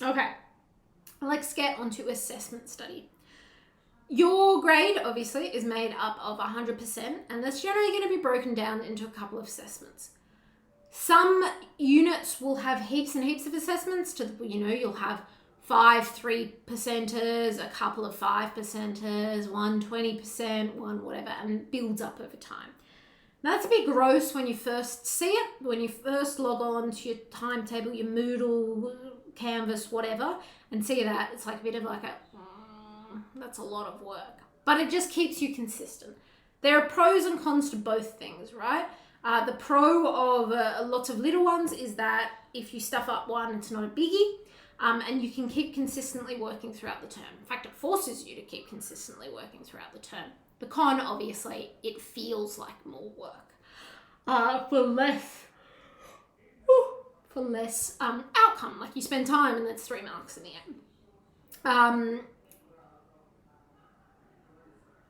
Okay, let's get onto assessment study. Your grade obviously is made up of 100%, and that's generally going to be broken down into a couple of assessments. Some units will have heaps and heaps of assessments you'll have 5 3%ers, a couple of 5%ers, 1 20%, one whatever, and builds up over time. Now, that's a bit gross when you first see it, when you first log on to your timetable, your Moodle, Canvas, whatever, and see that. It's like a bit of like that's a lot of work. But it just keeps you consistent. There are pros and cons to both things, right? The pro of lots of little ones is that if you stuff up one, it's not a biggie, and you can keep consistently working throughout the term. In fact, it forces you to keep consistently working throughout the term. The con, obviously, it feels like more work for less outcome. Like you spend time and that's 3 marks in the end.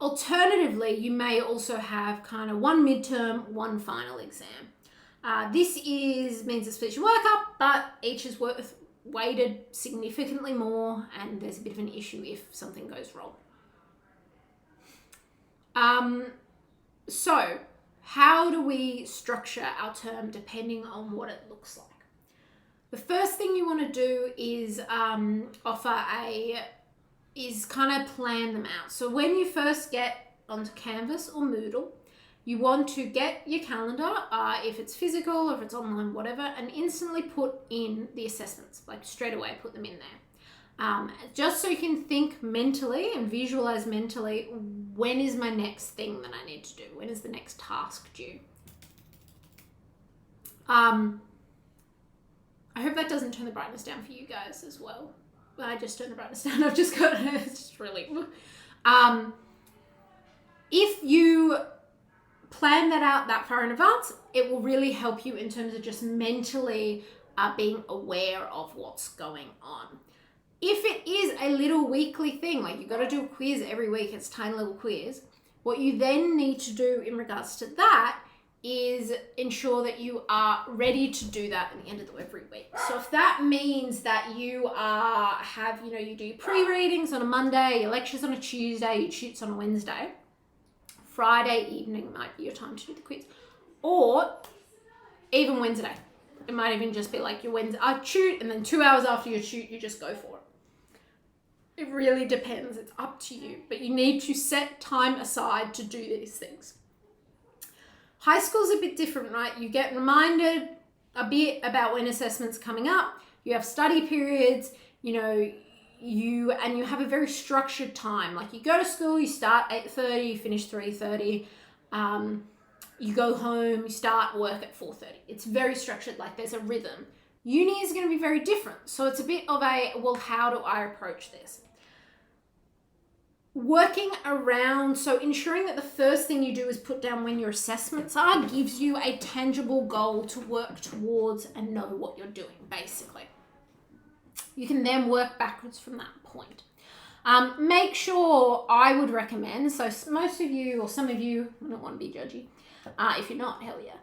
Alternatively, you may also have kind of one midterm, one final exam. This means it splits your work up, but each is weighted significantly more, and there's a bit of an issue if something goes wrong. So how do we structure our term depending on what it looks like? The first thing you want to do is kind of plan them out. So when you first get onto Canvas or Moodle, you want to get your calendar, if it's physical or if it's online, whatever, and instantly put in the assessments, like straight away put them in there. Just so you can think mentally and visualize mentally, when is my next thing that I need to do? When is the next task due? I hope that doesn't turn the brightness down for you guys as well. I just turned the brightness down. I've just got it's just really. If you plan that out that far in advance, it will really help you in terms of just mentally being aware of what's going on. If it is a little weekly thing, like you've got to do a quiz every week, it's a tiny little quiz, what you then need to do in regards to that is ensure that you are ready to do that at the end of every week. So if that means that you you do your pre-readings on a Monday, your lectures on a Tuesday, your tutes on a Wednesday, Friday evening might be your time to do the quiz. Or even Wednesday. It might even just be like your Wednesday, tute, and then 2 hours after your tute, you just go for it. It really depends. It's up to you. But you need to set time aside to do these things. High school's a bit different, right? You get reminded a bit about when assessment's coming up. You have study periods, you have a very structured time. Like you go to school, you start 8:30, you finish 3:30. You go home, you start work at 4:30. It's very structured, like there's a rhythm. Uni is going to be very different. So it's a bit of how do I approach this? Working around, so ensuring that the first thing you do is put down when your assessments are, gives you a tangible goal to work towards and know what you're doing, basically. You can then work backwards from that point. Make sure, I would recommend, so most of you, or some of you, I don't want to be judgy, if you're not, hell yeah,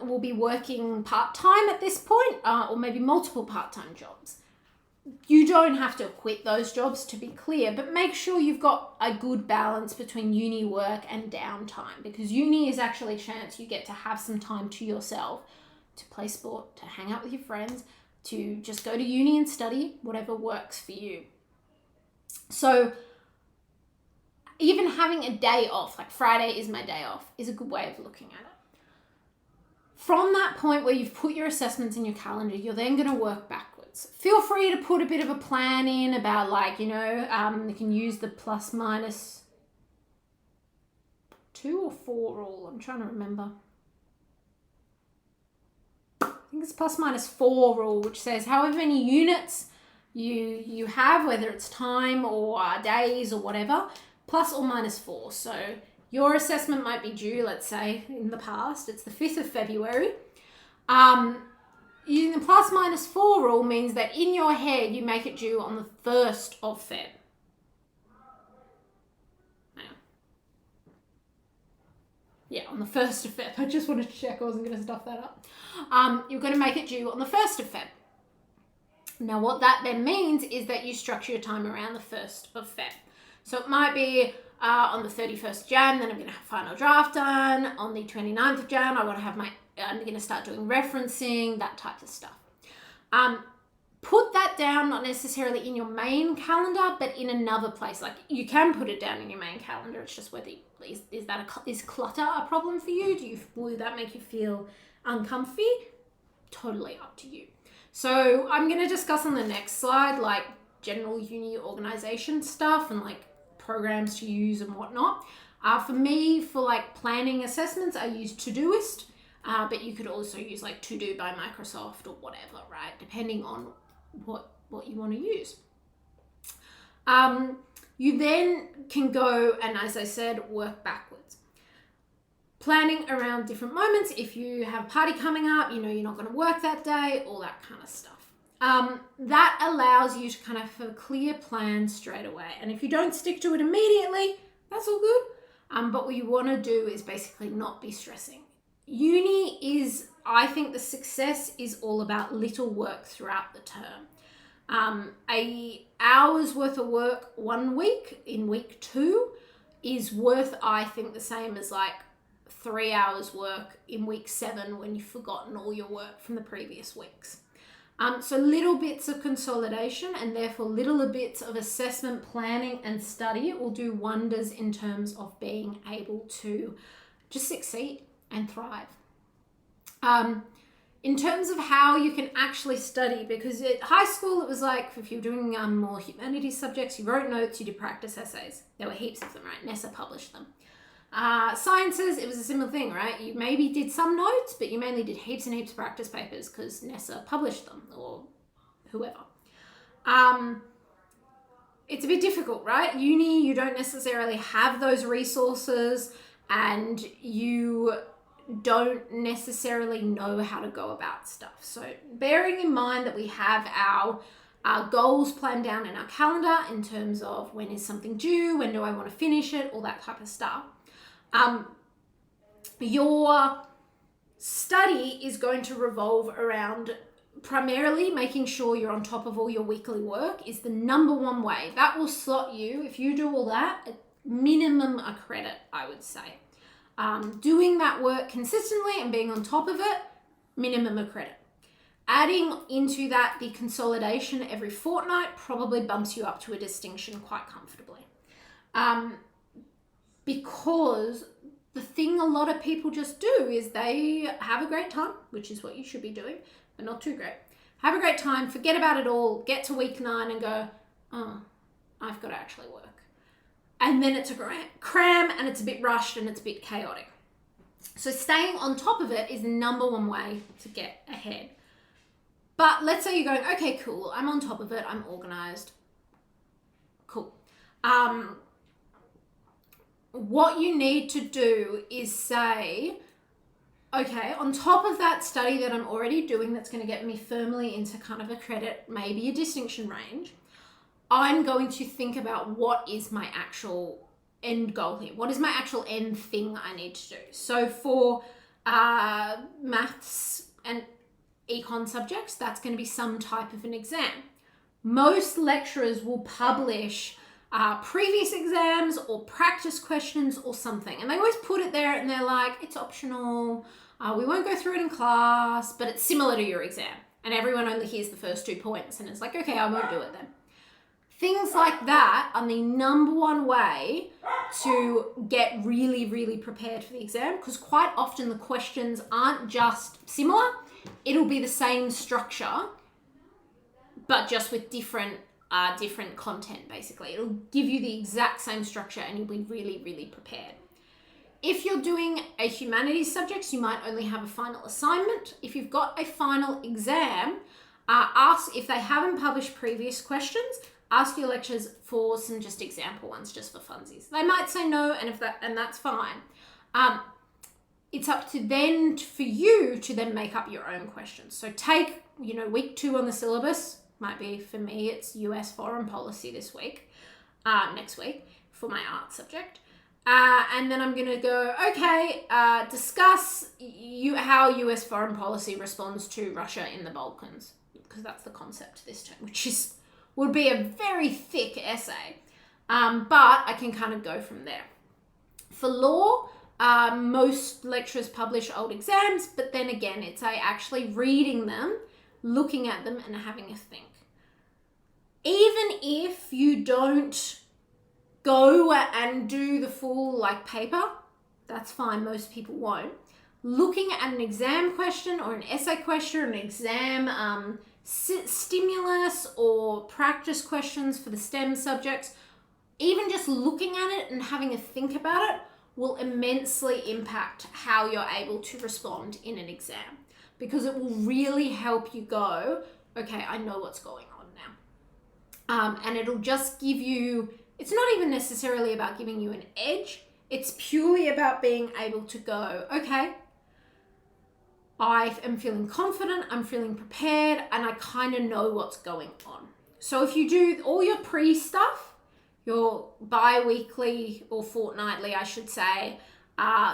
will be working part-time at this point, or maybe multiple part-time jobs. You don't have to quit those jobs, to be clear, but make sure you've got a good balance between uni work and downtime, because uni is actually a chance you get to have some time to yourself, to play sport, to hang out with your friends, to just go to uni and study, whatever works for you. So even having a day off, like Friday is my day off, is a good way of looking at it. From that point where you've put your assessments in your calendar, you're then going to work backwards. Feel free to put a bit of a plan in about you can use the plus minus 2 or 4 rule. I'm trying to remember. I think it's plus minus 4 rule, which says however many units you have, whether it's time or days or whatever, plus or minus 4. So your assessment might be due, let's say in the past, it's the 5th of February. Using the plus minus 4 rule means that in your head, you make it due on the 1st of Feb. Yeah, on the 1st of Feb. I just wanted to check I wasn't going to stuff that up. You're going to make it due on the 1st of Feb. Now, what that then means is that you structure your time around the 1st of Feb. So it might be on the 31st of Jan, then I'm going to have final draft done. On the 29th of Jan, I'm going to start doing referencing, that type of stuff. Put that down, not necessarily in your main calendar, but in another place. Like, you can put it down in your main calendar. It's just whether is clutter a problem for you? Will that make you feel uncomfy? Totally up to you. So I'm going to discuss on the next slide, like general uni organization stuff and like programs to use and whatnot. For me, for like planning assessments, I use Todoist, but you could also use like To Do by Microsoft or whatever, right? Depending on what you want to use. You then can go and, as I said, work backwards. Planning around different moments. If you have a party coming up, you know you're not going to work that day, all that kind of stuff. That allows you to kind of have a clear plan straight away. And if you don't stick to it immediately, that's all good. But what you want to do is basically not be stressing. Uni is, I think the success is all about little work throughout the term. A hour's worth of work 1 week in week 2 is worth, I think, the same as like 3 hours work in week 7 when you've forgotten all your work from the previous weeks. So little bits of consolidation and therefore little bits of assessment, planning and study will do wonders in terms of being able to just succeed and thrive. In terms of how you can actually study, because at high school it was like, if you're doing more humanities subjects, you wrote notes, you did practice essays. There were heaps of them, right? NESA published them. Sciences, it was a similar thing, right? You maybe did some notes, but you mainly did heaps and heaps of practice papers because NESA published them or whoever. It's a bit difficult, right? Uni, you don't necessarily have those resources and you don't necessarily know how to go about stuff. So bearing in mind that we have our goals planned down in our calendar in terms of when is something due, when do I want to finish it, all that type of stuff. Your study is going to revolve around primarily making sure you're on top of all your weekly work is the number one way. That will slot you, if you do all that, at minimum a credit, I would say. Doing that work consistently and being on top of it, minimum a credit. Adding into that the consolidation every fortnight probably bumps you up to a distinction quite comfortably. Because the thing a lot of people just do is they have a great time, which is what you should be doing, but not too great. Have a great time, forget about it all, get to week 9 and go, oh, I've got to actually work. And then it's a cram and it's a bit rushed and it's a bit chaotic. So staying on top of it is the number one way to get ahead. But let's say you're going, okay, cool, I'm on top of it, I'm organized. Cool. What you need to do is say, okay, on top of that study that I'm already doing that's going to get me firmly into kind of a credit, maybe a distinction range, I'm going to think about what is my actual end goal here. What is my actual end thing I need to do? So for maths and econ subjects, that's going to be some type of an exam. Most lecturers will publish previous exams or practice questions or something. And they always put it there and they're like, it's optional. We won't go through it in class, but it's similar to your exam. And everyone only hears the first 2 points and it's like, okay, I won't do it then. Things like that are the number one way to get really, really prepared for the exam, because quite often the questions aren't just similar. It'll be the same structure, but just with different content, basically. It'll give you the exact same structure and you'll be really, really prepared. If you're doing a humanities subject, you might only have a final assignment. If you've got a final exam, ask if they haven't published previous questions. Ask your lecturers for some just example ones, just for funsies. They might say no, and that's fine. It's up to then for you to then make up your own questions. So take, week 2 on the syllabus. Might be, for me, it's US foreign policy this week, next week for my art subject. And then I'm going to go, okay, discuss how US foreign policy responds to Russia in the Balkans. because that's the concept this term, which would be a very thick essay. But I can kind of go from there. For law, most lecturers publish old exams, but then again, it's actually reading them, looking at them, and having a think. Even if you don't go and do the full paper, that's fine, most people won't. Looking at an exam question or an essay question or an exam stimulus or practice questions for the STEM subjects, even just looking at it and having a think about it will immensely impact how you're able to respond in an exam, because it will really help you go, okay, I know what's going on now. And it'll just give you, it's not even necessarily about giving you an edge. It's purely about being able to go, okay, I am feeling confident, I'm feeling prepared, and I kind of know what's going on. So if you do all your pre-stuff, your bi-weekly or fortnightly, I should say,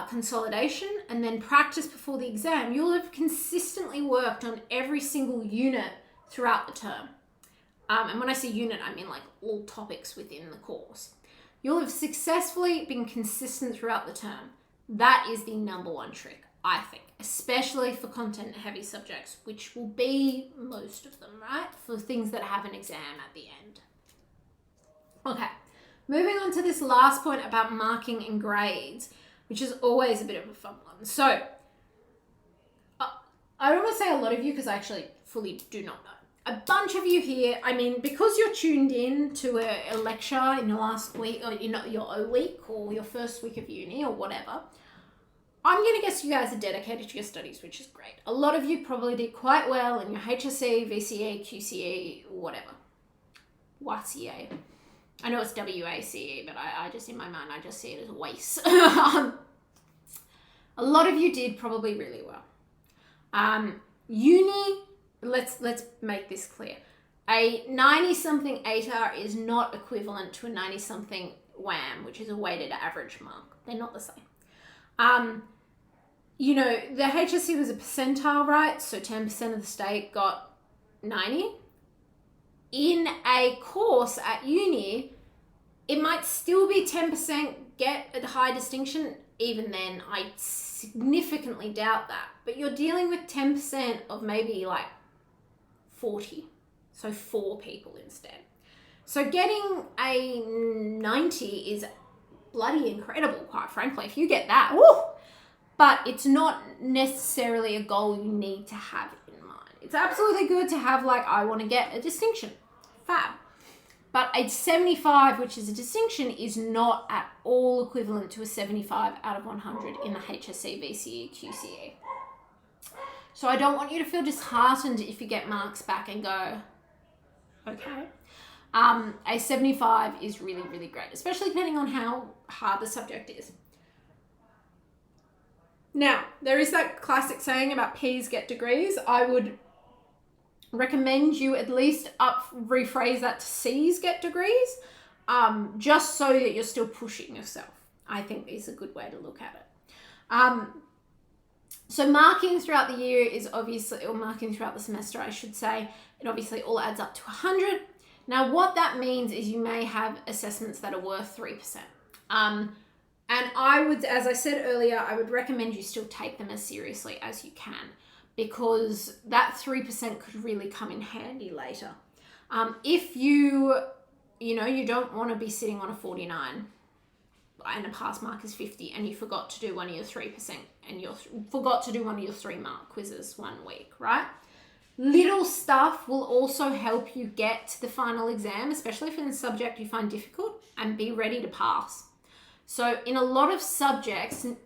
consolidation, and then practice before the exam, you'll have consistently worked on every single unit throughout the term. And when I say unit, I mean all topics within the course. You'll have successfully been consistent throughout the term. That is the number one trick, I think, especially for content-heavy subjects, which will be most of them, right? For things that have an exam at the end. Okay, moving on to this last point about marking and grades, which is always a bit of a fun one. So, I don't want to say a lot of you, because I actually fully do not know. A bunch of you here, because you're tuned in to a lecture in your last week, or your O week, or your first week of uni, or whatever, I'm going to guess you guys are dedicated to your studies, which is great. A lot of you probably did quite well in your HSC, VCE, QCE, whatever. YCA. I know it's WACE, but I just, in my mind, I just see it as a waste. A lot of you did probably really well. Uni, let's make this clear. A 90-something ATAR is not equivalent to a 90-something WAM, which is a weighted average mark. They're not the same. The HSC was a percentile, right? So 10% of the state got 90. In a course at uni, it might still be 10% get a high distinction. Even then, I significantly doubt that. But you're dealing with 10% of maybe 40. So 4 people instead. So getting a 90 is bloody incredible, quite frankly. If you get that, woo! But it's not necessarily a goal you need to have in mind. It's absolutely good to have I want to get a distinction. Fab. But a 75, which is a distinction, is not at all equivalent to a 75 out of 100 in the HSC, VCE, QCE. So I don't want you to feel disheartened if you get marks back and go, okay. A 75 is really, really great, especially depending on how hard the subject is. Now, there is that classic saying about P's get degrees. I would recommend you at least rephrase that to C's get degrees, just so that you're still pushing yourself. I think is a good way to look at it. So marking throughout the year is obviously, or marking throughout the semester, I should say, it obviously all adds up to 100. Now, what that means is you may have assessments that are worth 3%. And I would, as I said earlier, I would recommend you still take them as seriously as you can, because that 3% could really come in handy later. If you don't want to be sitting on a 49 and a pass mark is 50 and you forgot to do one of your 3% and you forgot to do one of your 3-mark quizzes one week, right? Little stuff will also help you get to the final exam, especially if it's a subject you find difficult, and be ready to pass. So in a lot of subjects, you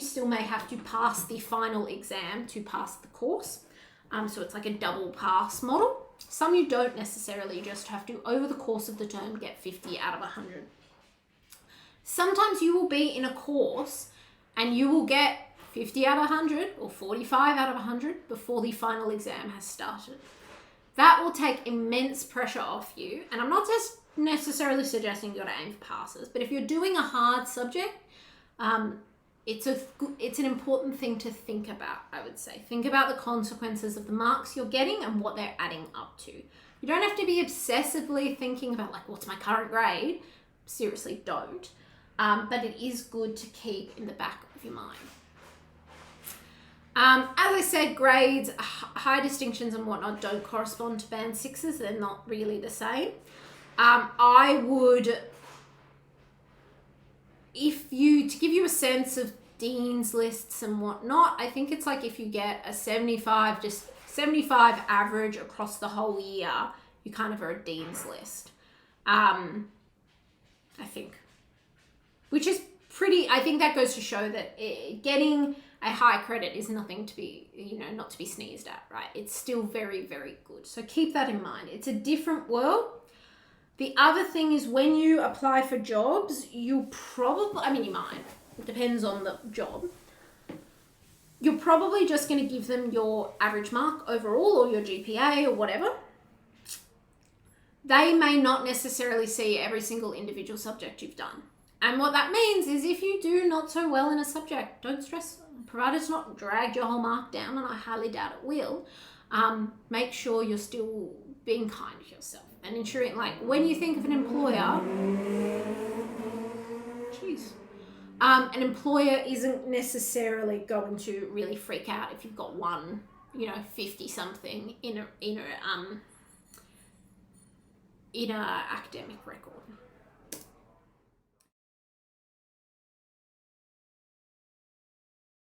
still may have to pass the final exam to pass the course. So it's like a double pass model. Some you don't necessarily, you just have to, over the course of the term, get 50 out of 100. Sometimes you will be in a course and you will get 50 out of 100 or 45 out of 100 before the final exam has started. That will take immense pressure off you. And I'm not just necessarily suggesting you got to aim for passes, but if you're doing a hard subject, it's an important thing to think about, I would say. Think about the consequences of the marks you're getting and what they're adding up to. You don't have to be obsessively thinking about like, what's my current grade? Seriously, don't. But it is good to keep in the back of your mind. As I said, grades, high distinctions and whatnot don't correspond to band 6s. They're not really the same. I would, to give you a sense of Dean's lists and whatnot, I think it's like if you get a 75 average across the whole year, you kind of are a Dean's list. I think. Which is pretty, I think that goes to show that getting a high credit is nothing to be, not to be sneezed at, right? It's still very, very good. So keep that in mind. It's a different world. The other thing is when you apply for jobs, you might. It depends on the job. You're probably just going to give them your average mark overall or your GPA or whatever. They may not necessarily see every single individual subject you've done. And what that means is if you do not so well in a subject, don't stress, provided it's not dragged your whole mark down, and I highly doubt it will, make sure you're still being kind to yourself and ensuring, like, when you think of an employer, an employer isn't necessarily going to really freak out if you've got one, 50 something in a academic record.